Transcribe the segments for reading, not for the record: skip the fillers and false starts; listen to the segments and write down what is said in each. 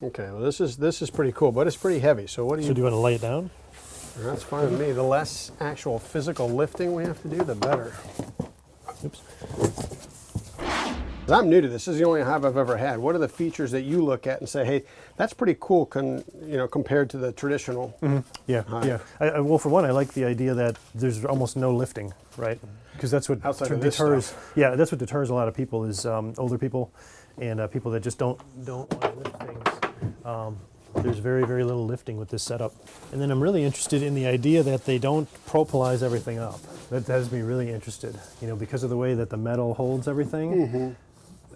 Okay, well this is pretty cool, but it's pretty heavy. So what do you? So do you want to lay it down? That's fine with me. The less actual physical lifting we have to do, the better. Oops. I'm new to this. This is the only hive I've ever had. What are the features that you look at and say, hey, that's pretty cool, compared to the traditional? Yeah, hive? yeah. Well, for one, I like the idea that there's almost no lifting, right? Because that's what Outside of this deters. stuff. Yeah, that's what deters a lot of people is older people and people that just don't want to lift things. There's very, very little lifting with this setup. And then I'm really interested in the idea that they don't propolize everything up. That has me really interested, because of the way that the metal holds everything.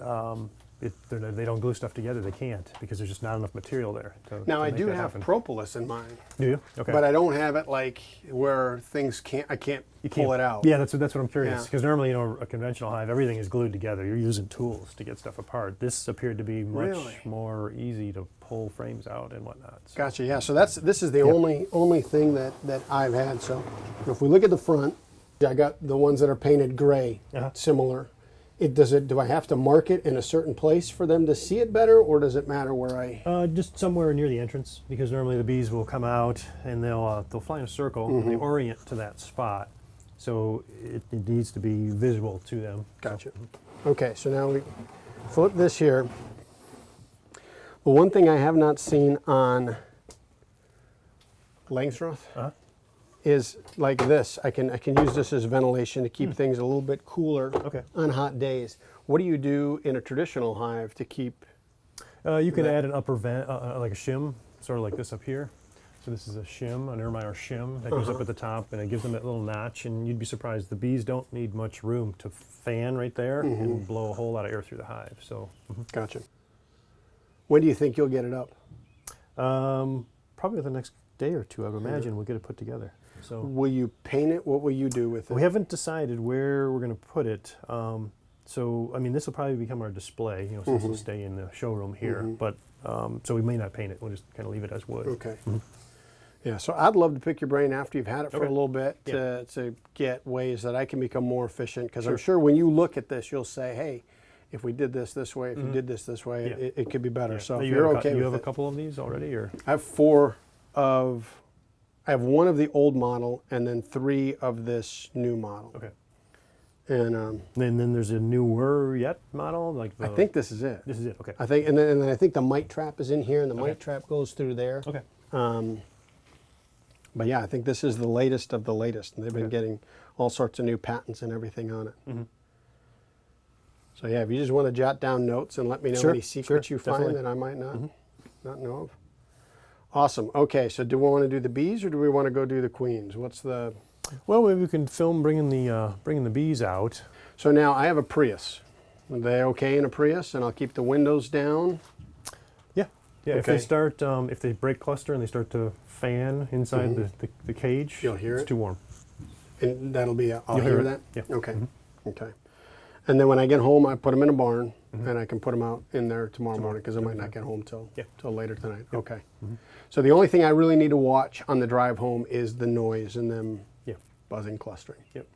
They don't glue stuff together. They can't because there's just not enough material there. Now to I make do that have happen. propolis in mine. Do you? Okay. But I don't have it like where I can't pull it out. Yeah, that's what I'm curious. Yeah. Because normally, a conventional hive, everything is glued together. You're using tools to get stuff apart. This appeared to be much Really? more easy to pull frames out and whatnot. So. Gotcha. Yeah. So this is the only thing that I've had. So if we look at the front, I got the ones that are painted gray, similar. Do I have to mark it in a certain place for them to see it better, or does it matter where I? Just somewhere near the entrance, because normally the bees will come out and they'll fly in a circle and they orient to that spot. So it needs to be visual to them. Gotcha. Okay, so now we flip this here. The one thing I have not seen on Langstroth is like this. I can use this as ventilation to keep things a little bit cooler on hot days. What do you do in a traditional hive to keep? You can add an upper vent, like a shim, sort of like this up here. So this is a shim, an Ermeyer shim that goes up at the top, and it gives them that little notch. And you'd be surprised, the bees don't need much room to fan right there and blow a whole lot of air through the hive. So. Gotcha. When do you think you'll get it up? Probably the next day or two, I would imagine. We'll get it put together. So will you paint it? What will you do with it? We haven't decided where we're going to put it. So I mean, this will probably become our display. Since it'll stay in the showroom here. But so we may not paint it. We'll just kind of leave it as wood. Okay. Yeah. So I'd love to pick your brain after you've had it for a little bit to get ways that I can become more efficient. Because I'm sure when you look at this, you'll say, hey, if we did this way, if you did this way, it could be better. So if you're okay with it. You have a couple of these already, or? I have one of the old model and then 3 of this new model. Okay. And then there's a newer yet model, like I think this is it. This is it. Okay. I think, and then I think the mite trap is in here, and the mite trap goes through there. Okay. But yeah, I think this is the latest of the latest, and they've been getting all sorts of new patents and everything on it. So yeah, if you just want to jot down notes and let me know any secrets you find that I might not know of. Awesome. Okay, so do we want to do the bees or do we want to go do the queens? What's the? Well, maybe we can film bringing the bees out. So now I have a Prius. Are they okay in a Prius? And I'll keep the windows down. Yeah. Yeah. Okay. If they start, if they break cluster and they start to fan inside the cage, you'll hear it's too warm. And that'll be. I'll hear that. Yeah. Okay. Okay. And then when I get home, I put them in a barn, and I can put them out in there tomorrow morning because I might not get home till later tonight. Yep. Okay. So the only thing I really need to watch on the drive home is the noise and them buzzing, clustering. Yep.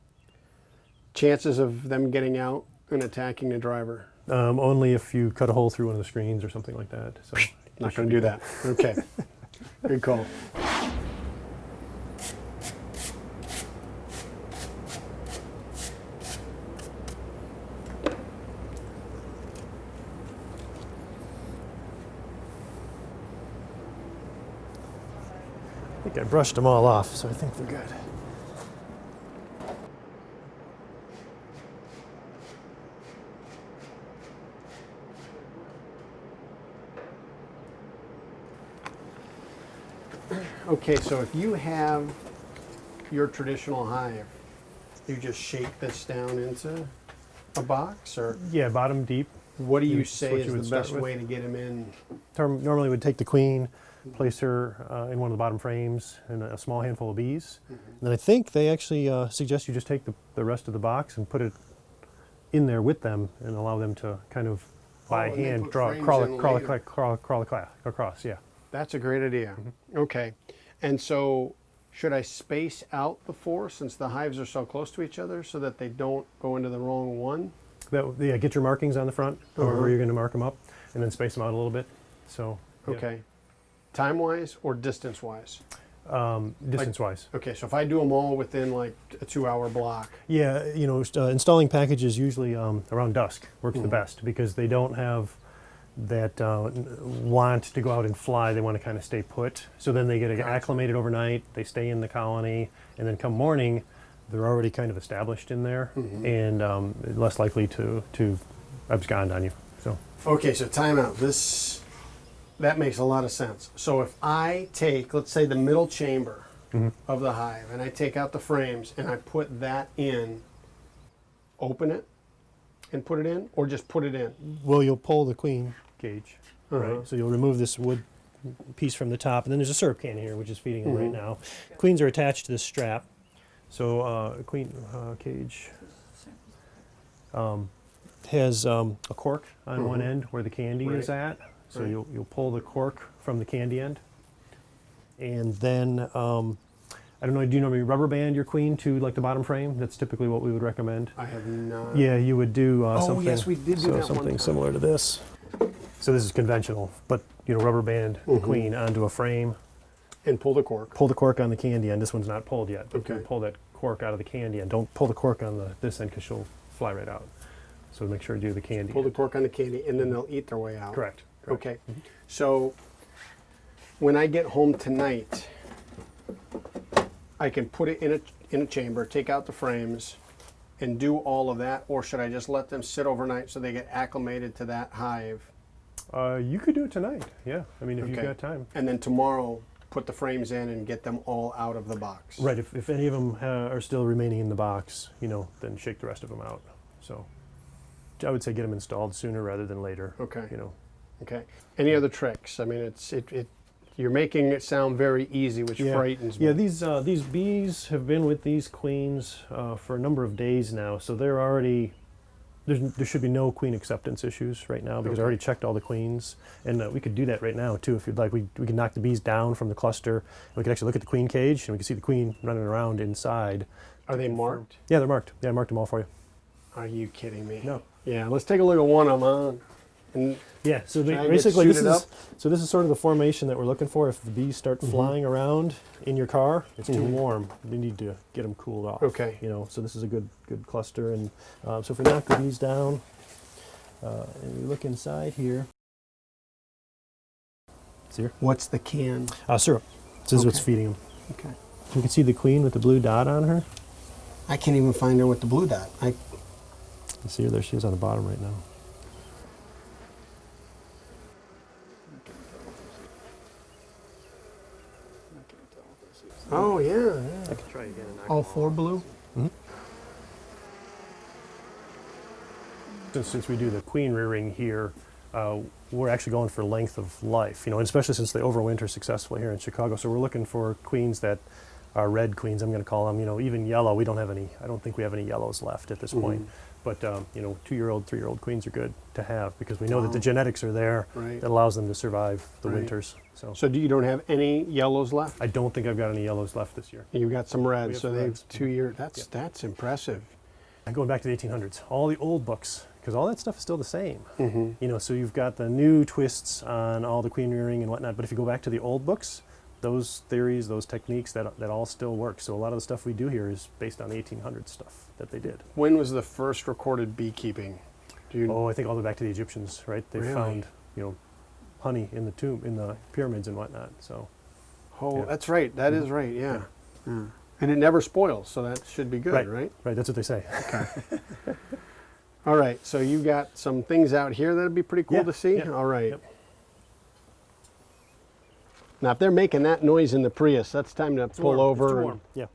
Chances of them getting out and attacking the driver? Only if you cut a hole through one of the screens or something like that. So not going to do that. Okay. Good call. I think I brushed them all off, so I think they're good. Okay, so if you have your traditional hive, you just shape this down into a box, or? Yeah, bottom deep. What do you say is the best way to get them in? Normally would take the queen, place her in one of the bottom frames, and a small handful of bees. And then I think they actually suggest you just take the rest of the box and put it in there with them and allow them to kind of by hand crawl across. Yeah. That's a great idea. Okay. And so should I space out the 4 since the hives are so close to each other so that they don't go into the wrong one? Get your markings on the front, or where you're going to mark them up, and then space them out a little bit. So Okay. Time-wise or distance-wise? Distance-wise. Okay, so if I do them all within like a 2-hour block. Yeah, you know, installing packages usually around dusk works the best because they don't have that want to go out and fly. They want to kind of stay put. So then they get acclimated overnight. They stay in the colony, and then come morning, they're already kind of established in there and less likely to abscond on you. So. Okay, so time out. That makes a lot of sense. So if I take, let's say, the middle chamber of the hive, and I take out the frames and I put that in, open it and put it in, or just put it in? Well, you'll pull the queen cage, right? So you'll remove this wood piece from the top, and then there's a syrup can here, which is feeding them right now. Queens are attached to this strap. So queen cage has a cork on one end where the candy is at. So you'll pull the cork from the candy end, and then I don't know. Do you normally rubber band your queen to like the bottom frame? That's typically what we would recommend. I have not. Yeah, you would do something. Oh yes, we did do that something one similar to this. So this is conventional, but you know, rubber band the queen onto a frame and pull the cork. Pull the cork on the candy end. This one's not pulled yet. But Okay. you pull that cork out of the candy end. Don't pull the cork on this end because she'll fly right out. So make sure you do the candy. Pull the cork on the candy, and then they'll eat their way out. Correct. Okay. So when I get home tonight, I can put it in a chamber, take out the frames, and do all of that, or should I just let them sit overnight so they get acclimated to that hive? You could do it tonight. Yeah. I mean, if you've got time. And then tomorrow, put the frames in and get them all out of the box. Right. If any of them are still remaining in the box, you know, then shake the rest of them out. So I would say get them installed sooner rather than later. Okay. You know. Okay. Any other tricks? I mean, you're making it sound very easy, which frightens me. Yeah, these bees have been with these queens for a number of days now, so they're already, there should be no queen acceptance issues right now because I already checked all the queens, and we could do that right now too if you'd like. We could knock the bees down from the cluster, and we could actually look at the queen cage, and we can see the queen running around inside. Are they marked? Yeah, they're marked. Yeah, I marked them all for you. Are you kidding me? No. Yeah, let's take a look at one I'm on. And yeah, so basically this is sort of the formation that we're looking for. If the bees start flying around in your car, it's too warm. You need to get them cooled off. Okay. You know, so this is a good cluster. And so if we knock the bees down and we look inside here, see here? What's the can? Syrup. This is what's feeding them. Okay. You can see the queen with the blue dot on her. I can't even find her with the blue dot. You see her there? She is on the bottom right now. Oh yeah. I can try again. And All four blue. Since we do the queen rearing here, we're actually going for length of life, you know, and especially since they overwinter successfully here in Chicago. So we're looking for queens that are red queens, I'm going to call them, you know, even yellow. We don't have any, I don't think we have any yellows left at this point. But, you know, 2-year-old, 3-year-old queens are good to have because we know that the genetics are there that allows them to survive the winters. So you don't have any yellows left? I don't think I've got any yellows left this year. You've got some reds, so they've reds. 2 years. That's impressive. And going back to the 1800s, all the old books, because all that stuff is still the same. You know, so you've got the new twists on all the queen rearing and whatnot, but if you go back to the old books, those theories, those techniques, that all still work. So a lot of the stuff we do here is based on the 1800s stuff that they did. When was the first recorded beekeeping? I think all the way back to the Egyptians, right? They found, you know, honey in the tomb, in the pyramids and whatnot. So. That's right. That is right. Yeah. And it never spoils, so that should be good, right? Right. That's what they say. Okay. All right. So you got some things out here that'd be pretty cool to see. Yeah. All right. Yep. Now, if they're making that noise in the Prius, that's time to pull over. Warm. Yeah.